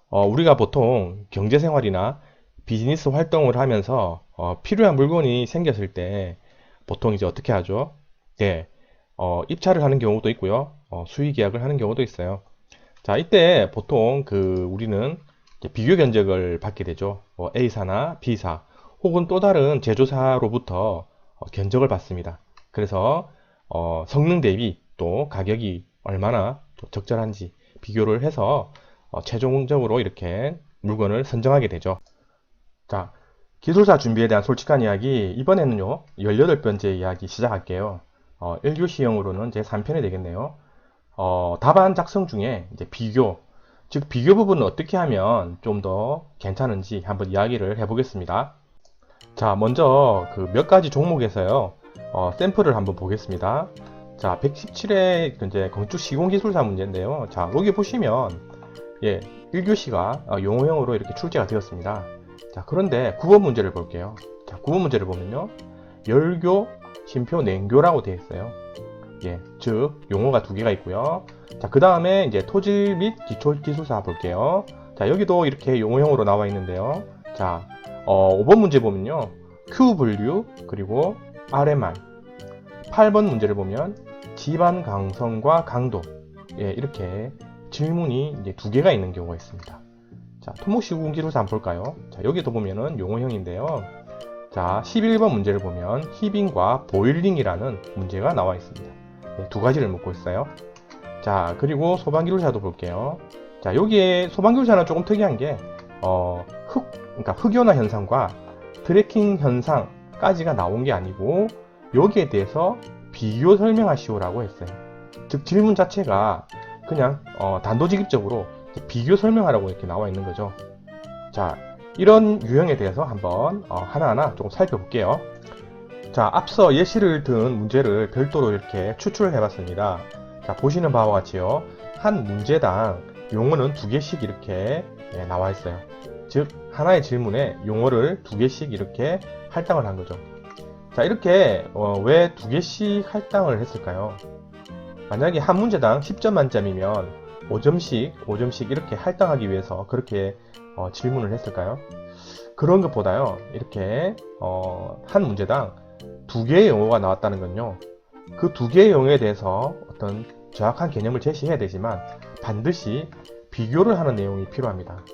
우리가 보통 경제생활이나 비즈니스 활동을 하면서 필요한 물건이 생겼을 때 보통 이제 어떻게 하죠? 예, 입찰을 하는 경우도 있고요. 수의 계약을 하는 경우도 있어요. 자, 이때 보통 우리는 이제 비교 견적을 받게 되죠. A사나 B사 혹은 또 다른 제조사로부터 견적을 받습니다. 그래서 성능 대비 또 가격이 얼마나 또 적절한지 비교를 해서 최종적으로 이렇게 물건을 선정하게 되죠. 자, 기술사 준비에 대한 솔직한 이야기, 이번에는요, 18번째 이야기 시작할게요. 1교시형으로는 제 3편이 되겠네요. 답안 작성 중에 이제 비교, 즉 비교 부분은 어떻게 하면 좀 더 괜찮은지 한번 이야기를 해보겠습니다. 자, 먼저 그 몇 가지 종목에서요, 샘플을 한번 보겠습니다. 자, 117회 이제 건축 시공기술사 문제인데요. 자, 여기 보시면 예, 1교시가 용어형으로 이렇게 출제가 되었습니다. 자, 그런데 9번 문제를 볼게요. 자, 9번 문제를 보면요. 열교, 심표, 냉교라고 되어 있어요. 예, 즉 용어가 두 개가 있고요. 자, 그 다음에 이제 토질 및 기초기술사 볼게요. 자, 여기도 이렇게 용어형으로 나와 있는데요. 자, 5번 문제 보면요. Q 분류 그리고 RMR. 8번 문제를 보면 지반 강성과 강도. 예, 이렇게 질문이 이제 두 개가 있는 경우가 있습니다. 자, 토목시공기술사 한번 볼까요? 자, 여기도 보면은 용어형인데요. 자, 11번 문제를 보면 히빙과 보일링이라는 문제가 나와 있습니다. 네, 두 가지를 묻고 있어요. 자, 그리고 소방기술사도 볼게요. 자, 여기에 소방기술사는 조금 특이한 게 그러니까 흑연화 현상과 트래킹 현상까지가 나온 게 아니고 여기에 대해서 비교 설명하시오라고 했어요. 즉 질문 자체가 그냥 단도직입적으로 비교 설명하라고 이렇게 나와 있는 거죠. 자, 이런 유형에 대해서 한번 하나하나 조금 살펴볼게요. 자, 앞서 예시를 든 문제를 별도로 이렇게 추출을 해봤습니다. 자, 보시는 바와 같이요. 한 문제당 용어는 두 개씩 이렇게 나와 있어요. 즉, 하나의 질문에 용어를 두 개씩 이렇게 할당을 한 거죠. 자, 이렇게 왜 두 개씩 할당을 했을까요? 만약에 한 문제당 10점 만점이면 5점씩 이렇게 할당하기 위해서 그렇게 질문을 했을까요? 그런 것보다요, 이렇게 한 문제당 두 개의 용어가 나왔다는 건요, 그 두 개의 용어에 대해서 어떤 정확한 개념을 제시해야 되지만 반드시 비교를 하는 내용이 필요합니다.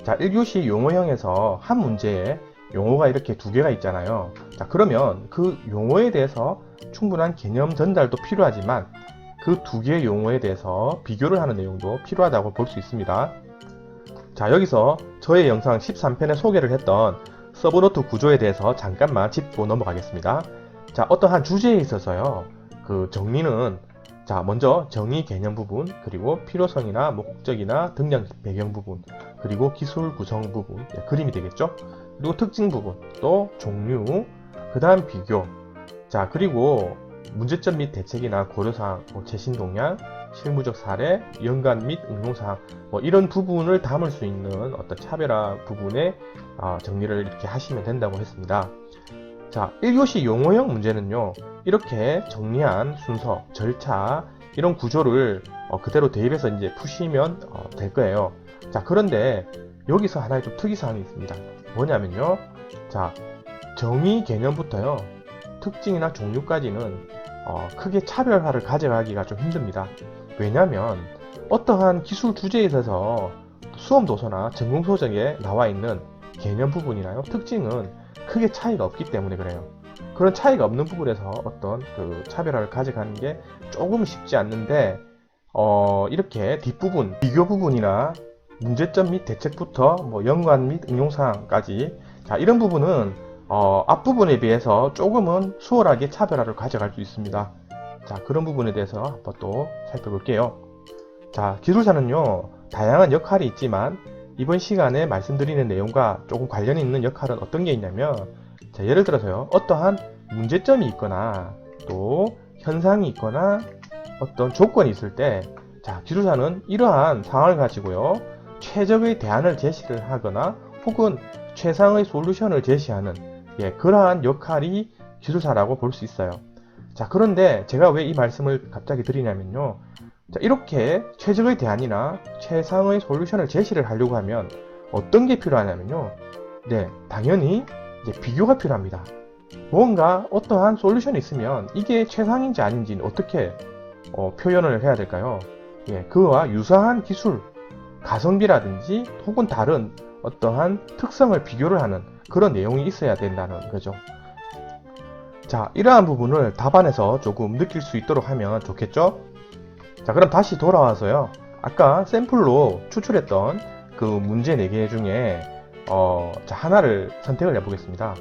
자, 1교시 용어형에서 한 문제에 용어가 이렇게 두 개가 있잖아요. 자, 그러면 그 용어에 대해서 충분한 개념 전달도 필요하지만 그 두 개의 용어에 대해서 비교를 하는 내용도 필요하다고 볼 수 있습니다. 자, 여기서 저의 영상 13편에 소개를 했던 서브노트 구조에 대해서 잠깐만 짚고 넘어가겠습니다. 자, 어떠한 주제에 있어서요, 그 정리는, 자, 먼저 정의 개념 부분, 그리고 필요성이나 목적이나 등장 배경 부분, 그리고 기술 구성 부분, 그림이 되겠죠? 그리고 특징 부분, 또 종류, 그 다음 비교, 자, 그리고 문제점 및 대책이나 고려사항, 최신 동향, 실무적 사례, 연관 및 응용사항, 이런 부분을 담을 수 있는 어떤 차별화 부분에 정리를 이렇게 하시면 된다고 했습니다. 자, 1교시 용어형 문제는요, 이렇게 정리한 순서, 절차, 이런 구조를 그대로 대입해서 이제 푸시면 될 거예요. 자, 그런데 여기서 하나의 좀 특이사항이 있습니다. 뭐냐면요, 자, 정의 개념부터요, 특징이나 종류까지는 크게 차별화를 가져가기가 좀 힘듭니다. 왜냐하면 어떠한 기술 주제에 있어서 수험 도서나 전공 서적에 나와 있는 개념 부분이나요, 특징은 크게 차이가 없기 때문에 그래요. 그런 차이가 없는 부분에서 어떤 그 차별화를 가져가는 게 조금 쉽지 않는데, 이렇게 뒷부분, 비교 부분이나 문제점 및 대책부터 연관 및 응용사항까지, 자, 이런 부분은 앞부분에 비해서 조금은 수월하게 차별화를 가져갈 수 있습니다. 자, 그런 부분에 대해서 한번 또 살펴볼게요. 자, 기술사는요, 다양한 역할이 있지만 이번 시간에 말씀드리는 내용과 조금 관련이 있는 역할은 어떤 게 있냐면, 자, 예를 들어서요, 어떠한 문제점이 있거나 또 현상이 있거나 어떤 조건이 있을 때, 자, 기술사는 이러한 상황을 가지고요, 최적의 대안을 제시를 하거나 혹은 최상의 솔루션을 제시하는, 그러한 역할이 기술사라고 볼 수 있어요. 자, 그런데 제가 왜 이 말씀을 갑자기 드리냐면요, 자, 이렇게 최적의 대안이나 최상의 솔루션을 제시를 하려고 하면 어떤 게 필요하냐면요. 네, 당연히 이제 비교가 필요합니다. 뭔가 어떠한 솔루션이 있으면 이게 최상인지 아닌지는 어떻게 표현을 해야 될까요? 예, 그와 유사한 기술, 가성비라든지 혹은 다른 어떠한 특성을 비교를 하는 그런 내용이 있어야 된다는 거죠. 자, 이러한 부분을 답안에서 조금 느낄 수 있도록 하면 좋겠죠? 자, 그럼 다시 돌아와서요. 아까 샘플로 추출했던 그 문제 4개 중에 자, 하나를 선택을 해보겠습니다.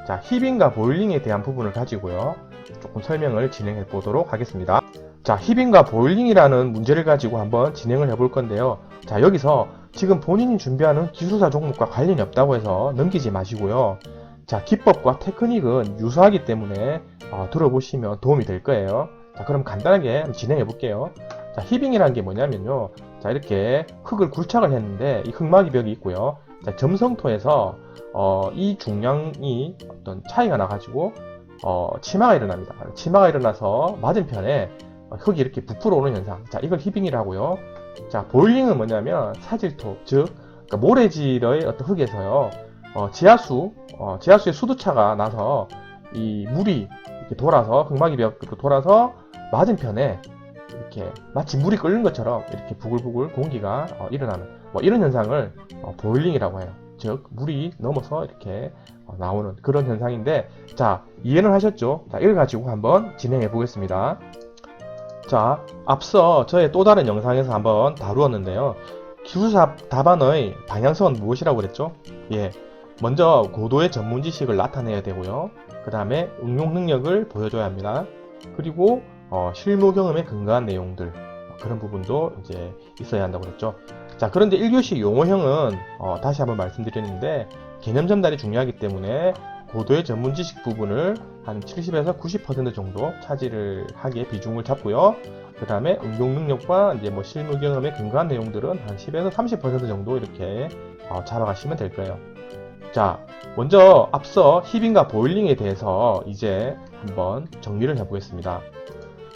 자, 힙인과 보일링에 대한 부분을 가지고요. 조금 설명을 진행해 보도록 하겠습니다. 자, 힙인과 보일링이라는 문제를 가지고 한번 진행을 해볼 건데요. 자, 여기서 지금 본인이 준비하는 기술사 종목과 관련이 없다고 해서 넘기지 마시고요. 자, 기법과 테크닉은 유사하기 때문에 들어보시면 도움이 될 거예요. 자, 그럼 간단하게 한번 진행해 볼게요. 자, 힙잉이라는 게 뭐냐면요. 자, 이렇게 흙을 굴착을 했는데 이 흙막이 벽이 있고요. 자, 점성토에서 이 중량이 어떤 차이가 나가지고 치마가 일어납니다. 치마가 일어나서 맞은편에 흙이 이렇게 부풀어 오는 현상. 자, 이걸 힙잉이라고요. 자, 보일링은 뭐냐면 사질토, 즉 그러니까 모래질의 어떤 흙에서요. 지하수의 수도차가 나서 이 물이 이렇게 돌아서 흙막이 벽으로 돌아서 맞은편에 이렇게 마치 물이 끓는 것처럼 이렇게 부글부글 공기가 일어나는 뭐 이런 현상을 보일링이라고 해요. 즉 물이 넘어서 이렇게 나오는 그런 현상인데, 자, 이해는 하셨죠? 자, 이걸 가지고 한번 진행해 보겠습니다. 자, 앞서 저의 또 다른 영상에서 한번 다루었는데요. 기술사 답안의 방향성은 무엇이라고 그랬죠? 예, 먼저 고도의 전문 지식을 나타내야 되고요. 그 다음에 응용 능력을 보여줘야 합니다. 그리고 실무 경험에 근거한 내용들, 그런 부분도 이제 있어야 한다고 그랬죠. 자, 그런데 1교시 용어형은 다시 한번 말씀드리는데 개념 전달이 중요하기 때문에 고도의 전문 지식 부분을 한 70에서 90% 정도 차지를 하게 비중을 잡고요. 그 다음에 응용 능력과 이제 뭐 실무 경험에 근거한 내용들은 한 10에서 30% 정도 이렇게 잡아가시면 될 거예요. 자, 먼저 앞서 힙잉과 보일링에 대해서 이제 한번 정리를 해보겠습니다.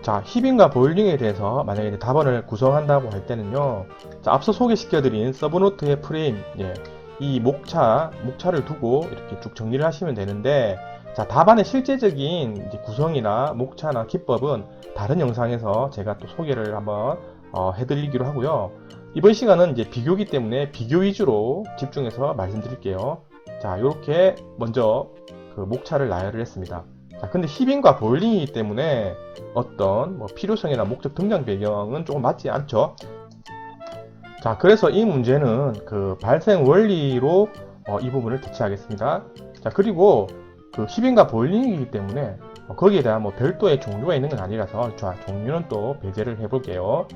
자, 힙잉과 보일링에 대해서 만약에 답안을 구성한다고 할 때는요. 자, 앞서 소개시켜드린 서브노트의 프레임, 예, 이 목차를 두고 이렇게 쭉 정리를 하시면 되는데, 자, 답안의 실제적인 이제 구성이나 목차나 기법은 다른 영상에서 제가 또 소개를 한번 해드리기로 하고요. 이번 시간은 이제 비교기 때문에 비교 위주로 집중해서 말씀드릴게요. 자, 이렇게 먼저 그 목차를 나열을 했습니다. 자, 근데 힙잉과 보일링이기 때문에 어떤 뭐 필요성이나 목적 등장 배경은 조금 맞지 않죠. 자, 그래서 이 문제는 그 발생 원리로 이 부분을 대체하겠습니다. 자, 그리고 그 힙잉과 보일링이기 때문에 거기에 대한 뭐 별도의 종류가 있는 건 아니라서 자, 종류는 또 배제를 해볼게요.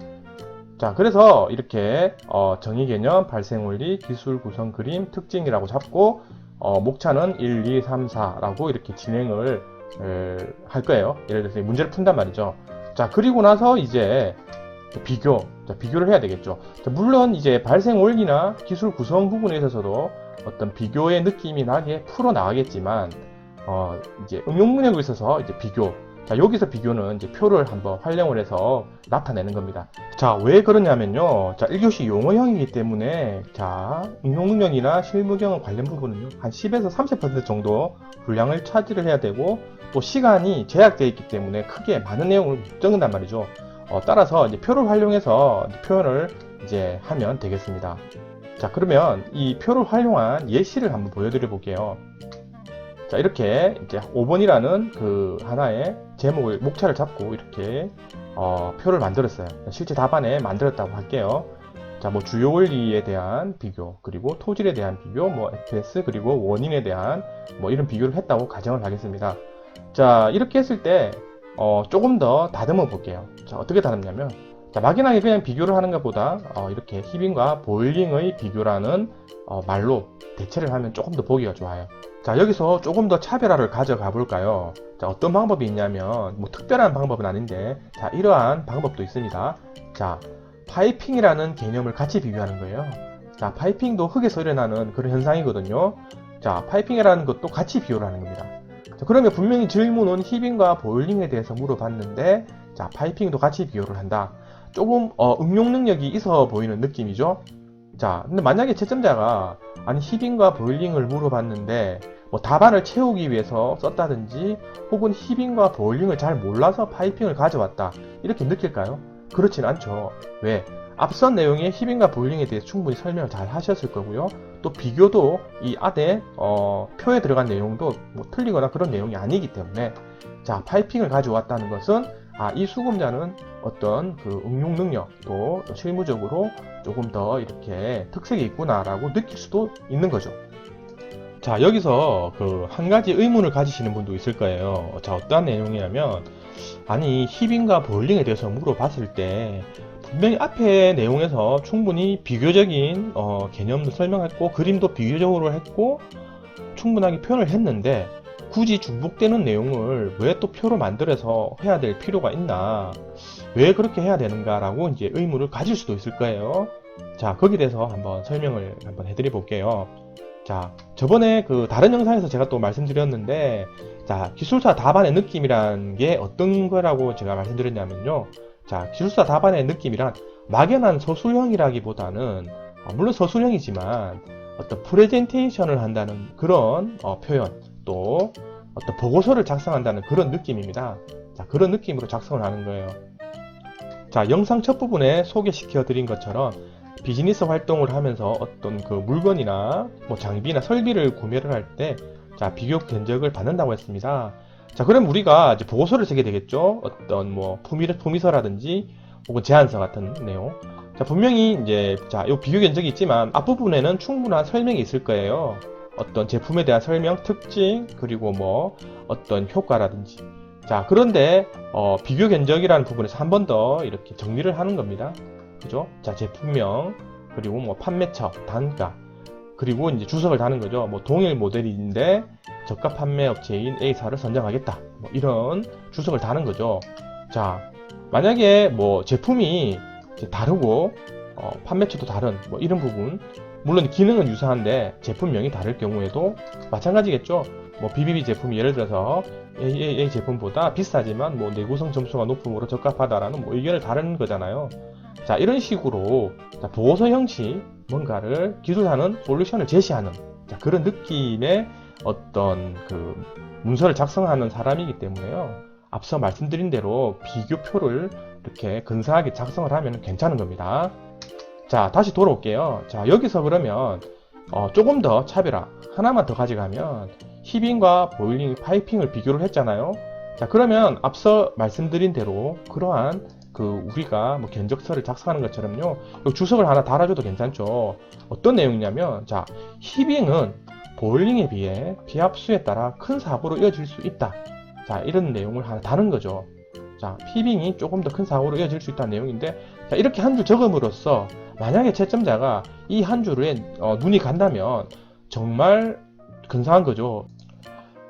자, 그래서 이렇게 정의 개념, 발생 원리, 기술 구성 그림, 특징이라고 잡고 목차는 1, 2, 3, 4라고 이렇게 진행을 할 거예요. 예를 들어서 문제를 푼단 말이죠. 자, 그리고 나서 이제 비교를 해야 되겠죠. 자, 물론 이제 발생 원리나 기술 구성 부분에 있어서도 어떤 비교의 느낌이 나게 풀어 나가겠지만 이제 응용 능력에 있어서 이제 자, 여기서 비교는 이제 표를 한번 활용을 해서 나타내는 겁니다. 자, 왜 그러냐면요. 자, 1교시 용어형이기 때문에 자, 응용 능력이나 실무 경험 관련 부분은요. 한 10에서 30% 정도 분량을 차지를 해야 되고, 또 시간이 제약되어 있기 때문에 크게 많은 내용을 못 적는단 말이죠. 따라서 이제 표를 활용해서 표현을 이제 하면 되겠습니다. 자, 그러면 이 표를 활용한 예시를 한번 보여드려 볼게요. 자, 이렇게 이제 5번이라는 그 하나의 제목을 목차를 잡고 이렇게 표를 만들었어요. 실제 답안에 만들었다고 할게요. 자, 뭐 주요 원리에 대한 비교, 그리고 토질에 대한 비교, 뭐 FS, 그리고 원인에 대한 뭐 이런 비교를 했다고 가정을 하겠습니다. 자, 이렇게 했을 때 조금 더 다듬어 볼게요. 자, 어떻게 다듬냐면, 자, 막연하게 그냥 비교를 하는 것보다 이렇게 힙잉과 보일링의 비교라는 말로 대체를 하면 조금 더 보기가 좋아요. 자, 여기서 조금 더 차별화를 가져가 볼까요? 자, 어떤 방법이 있냐면, 뭐 특별한 방법은 아닌데, 자, 이러한 방법도 있습니다. 자, 파이핑이라는 개념을 같이 비교하는 거예요. 자, 파이핑도 흙에서 일어나는 그런 현상이거든요. 자, 파이핑이라는 것도 같이 비교를 하는 겁니다. 자, 그러면 분명히 질문은 힙잉과 보일링에 대해서 물어봤는데, 자, 파이핑도 같이 비교를 한다. 조금 응용 능력이 있어 보이는 느낌이죠. 자, 근데 만약에 채점자가 아니 힙인과 보일링을 물어봤는데 뭐 답안을 채우기 위해서 썼다든지 혹은 힙인과 보일링을 잘 몰라서 파이핑을 가져왔다 이렇게 느낄까요? 그렇진 않죠. 왜? 앞선 내용에 힙인과 보일링에 대해 충분히 설명을 잘 하셨을 거고요. 또 비교도 이 안에 표에 들어간 내용도 뭐 틀리거나 그런 내용이 아니기 때문에 자, 파이핑을 가져왔다는 것은 이 수급자는 어떤 그 응용 능력도 실무적으로 조금 더 이렇게 특색이 있구나라고 느낄 수도 있는 거죠. 자, 여기서 그 한 가지 의문을 가지시는 분도 있을 거예요. 자, 어떠한 내용이냐면, 아니, 힙인과 보일링에 대해서 물어봤을 때, 분명히 앞에 내용에서 충분히 비교적인 개념도 설명했고, 그림도 비교적으로 했고, 충분하게 표현을 했는데, 굳이 중복되는 내용을 왜 또 표로 만들어서 해야 될 필요가 있나? 왜 그렇게 해야 되는가라고 이제 의문을 가질 수도 있을 거예요. 자, 거기에 대해서 한번 설명을 한번 해드려 볼게요. 자, 저번에 그 다른 영상에서 제가 또 말씀드렸는데, 자, 기술사 답안의 느낌이란 게 어떤 거라고 제가 말씀드렸냐면요. 자, 기술사 답안의 느낌이란 막연한 서술형이라기보다는, 물론 서술형이지만, 어떤 프레젠테이션을 한다는 그런 표현, 또 어떤 보고서를 작성한다는 그런 느낌입니다. 자, 그런 느낌으로 작성을 하는 거예요. 자, 영상 첫 부분에 소개시켜 드린 것처럼 비즈니스 활동을 하면서 어떤 그 물건이나 뭐 장비나 설비를 구매를 할 때 자, 비교 견적을 받는다고 했습니다. 자, 그럼 우리가 이제 보고서를 쓰게 되겠죠. 어떤 뭐 품위서라든지 혹은 제안서 같은 내용. 자, 분명히 이제 자, 요 비교 견적이 있지만 앞부분에는 충분한 설명이 있을 거예요. 어떤 제품에 대한 설명, 특징, 그리고 뭐 어떤 효과라든지. 자, 그런데 비교 견적이라는 부분에서 한 번 더 이렇게 정리를 하는 겁니다. 그죠? 자, 제품명, 그리고 뭐 판매처, 단가, 그리고 이제 주석을 다는 거죠. 뭐 동일 모델인데 저가 판매 업체인 A사를 선정하겠다. 뭐 이런 주석을 다는 거죠. 자, 만약에 뭐 제품이 다르고 판매처도 다른 뭐 이런 부분, 물론 기능은 유사한데 제품명이 다를 경우에도 마찬가지겠죠. 뭐 BBB 제품이 예를 들어서 AA 제품보다 비싸지만 뭐 내구성 점수가 높으므로 적합하다라는 뭐 의견을 다른 거잖아요. 자, 이런 식으로 자, 보고서 형식 뭔가를 기술사는 솔루션을 제시하는 자, 그런 느낌의 어떤 그 문서를 작성하는 사람이기 때문에요. 앞서 말씀드린 대로 비교표를 이렇게 근사하게 작성을 하면 괜찮은 겁니다. 자, 다시 돌아올게요. 자, 여기서 그러면 조금 더 차별화 하나만 더 가져가면 힙인과 보일링, 파이핑을 비교를 했잖아요. 자, 그러면 앞서 말씀드린 대로 그러한 그 우리가 뭐 견적서를 작성하는 것처럼요. 주석을 하나 달아줘도 괜찮죠. 어떤 내용이냐면 자, 힙잉은 보일링에 비해 비합수에 따라 큰 사고로 이어질 수 있다. 자, 이런 내용을 하나 다는 거죠. 자, 힙잉이 조금 더 큰 사고로 이어질 수 있다는 내용인데 자, 이렇게 한 줄 적음으로써 만약에 채점자가 이 한 줄에 눈이 간다면 정말 근사한 거죠.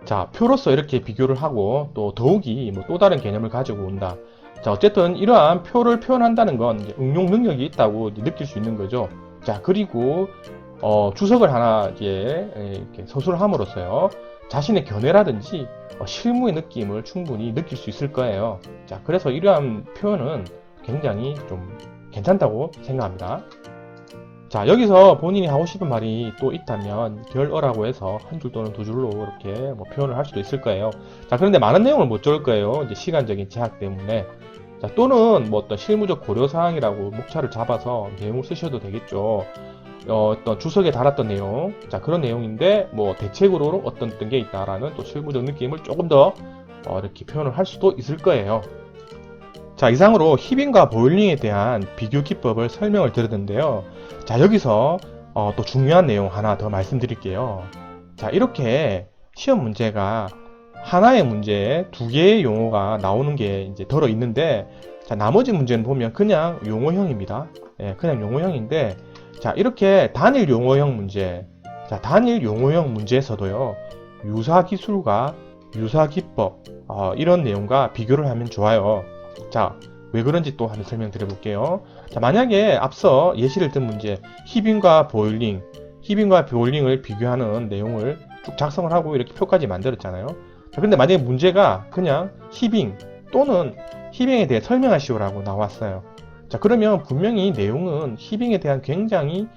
자, 표로서 이렇게 비교를 하고 또 더욱이 뭐 또 다른 개념을 가지고 온다. 자, 어쨌든 이러한 표를 표현한다는 건 이제 응용 능력이 있다고 느낄 수 있는 거죠. 자, 그리고 주석을 하나 이렇게 서술을 함으로써요. 자신의 견해라든지 실무의 느낌을 충분히 느낄 수 있을 거예요. 자, 그래서 이러한 표현은 굉장히 좀 괜찮다고 생각합니다. 자, 여기서 본인이 하고 싶은 말이 또 있다면 결어라고 해서 한 줄 또는 두 줄로 이렇게 뭐 표현을 할 수도 있을 거예요. 자, 그런데 많은 내용을 못 적을 거예요. 이제 시간적인 제약 때문에. 자, 또는 뭐 어떤 실무적 고려사항이라고 목차를 잡아서 내용을 쓰셔도 되겠죠. 어떤 주석에 달았던 내용, 자, 그런 내용인데 뭐 대책으로 어떤 게 있다라는 또 실무적 느낌을 조금 더 이렇게 표현을 할 수도 있을 거예요. 자, 이상으로 힙잉과 보일링에 대한 비교 기법을 설명을 드렸는데요. 자, 여기서 또 중요한 내용 하나 더 말씀드릴게요. 자, 이렇게 시험 문제가 하나의 문제에 두 개의 용어가 나오는 게 이제 들어 있는데, 자, 나머지 문제는 보면 그냥 용어형입니다. 예, 그냥 용어형인데, 자, 이렇게 단일 용어형 문제, 자, 단일 용어형 문제에서도요, 유사 기술과 유사 기법, 이런 내용과 비교를 하면 좋아요. 자, 왜 그런지 또 한번 설명드려볼게요. 자, 만약에 앞서 예시를 든 문제, 힙잉과 보일링을 비교하는 내용을 쭉 작성을 하고 이렇게 표까지 만들었잖아요. 자, 근데 만약에 문제가 그냥 힙잉 또는 힙잉에 대해 설명하시오라고 나왔어요. 자, 그러면 분명히 내용은 히빙에 대한 굉장히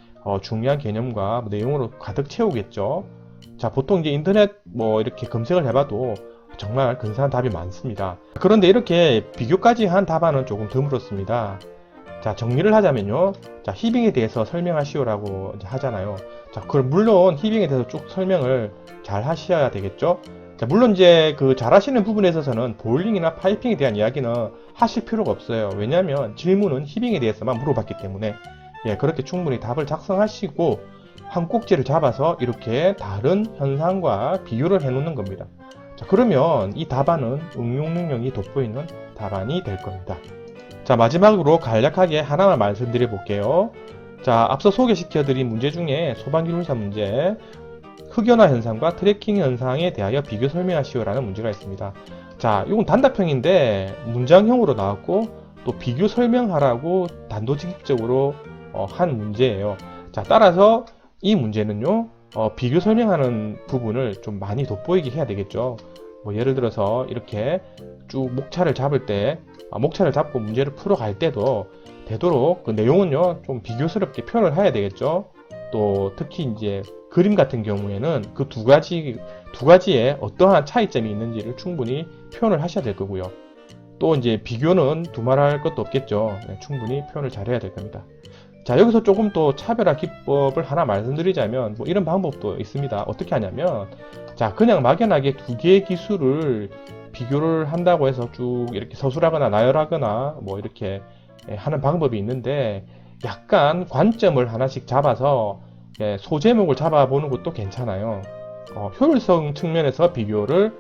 중요한 개념과 내용으로 가득 채우겠죠. 자, 보통 이제 인터넷 뭐 이렇게 검색을 해봐도 정말 근사한 답이 많습니다. 그런데 이렇게 비교까지 한 답안은 조금 드물었습니다. 자, 정리를 하자면요. 자, 히빙에 대해서 설명하시오라고 이제 하잖아요. 자, 그럼 물론 히빙에 대해서 쭉 설명을 잘 하셔야 되겠죠. 자, 물론 이제 그 잘 하시는 부분에 있어서는 보일링이나 파이핑에 대한 이야기는 하실 필요가 없어요. 왜냐하면 질문은 히빙에 대해서만 물어봤기 때문에 예, 그렇게 충분히 답을 작성하시고 한 꼭지를 잡아서 이렇게 다른 현상과 비교를 해 놓는 겁니다. 자, 그러면 이 답안은 응용 능력이 돋보이는 답안이 될 겁니다. 자, 마지막으로 간략하게 하나만 말씀드려 볼게요. 자, 앞서 소개시켜드린 문제 중에 소방기술사 문제, 흑연화 현상과 트래킹 현상에 대하여 비교 설명하시오라는 문제가 있습니다. 자, 이건 단답형인데 문장형으로 나왔고 또 비교 설명하라고 단도직입적으로 한 문제예요. 자, 따라서 이 문제는요, 비교 설명하는 부분을 좀 많이 돋보이게 해야 되겠죠. 뭐 예를 들어서 이렇게 쭉 목차를 잡을 때, 목차를 잡고 문제를 풀어갈 때도 되도록 그 내용은요, 좀 비교스럽게 표현을 해야 되겠죠. 또 특히 이제 그림 같은 경우에는 그 두 가지에 어떠한 차이점이 있는지를 충분히 표현을 하셔야 될 거고요. 또 이제 비교는 두말할 것도 없겠죠. 네, 충분히 표현을 잘 해야 될 겁니다. 자, 여기서 조금 더 차별화 기법을 하나 말씀드리자면 뭐 이런 방법도 있습니다. 어떻게 하냐면, 자, 그냥 막연하게 두 개의 기술을 비교를 한다고 해서 쭉 이렇게 서술하거나 나열하거나 뭐 이렇게 하는 방법이 있는데, 약간 관점을 하나씩 잡아서 소제목을 잡아보는 것도 괜찮아요. 효율성 측면에서 비교를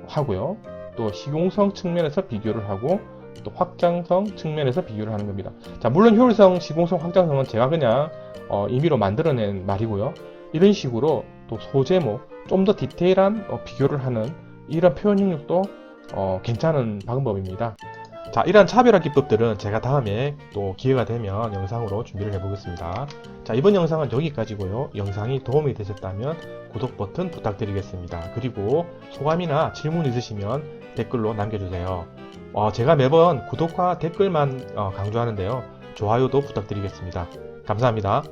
하고요. 또 실용성 측면에서 비교를 하고 또 확장성 측면에서 비교를 하는 겁니다. 자, 물론 효율성, 시공성, 확장성은 제가 그냥 임의로 만들어낸 말이고요. 이런 식으로 또 소제목, 좀 더 디테일한 비교를 하는 이런 표현 능력도 괜찮은 방법입니다. 자, 이러한 차별화 기법들은 제가 다음에 또 기회가 되면 영상으로 준비를 해보겠습니다. 자, 이번 영상은 여기까지고요. 영상이 도움이 되셨다면 구독 버튼 부탁드리겠습니다. 그리고 소감이나 질문 있으시면 댓글로 남겨주세요. 제가 매번 구독과 댓글만 강조하는데요. 좋아요도 부탁드리겠습니다. 감사합니다.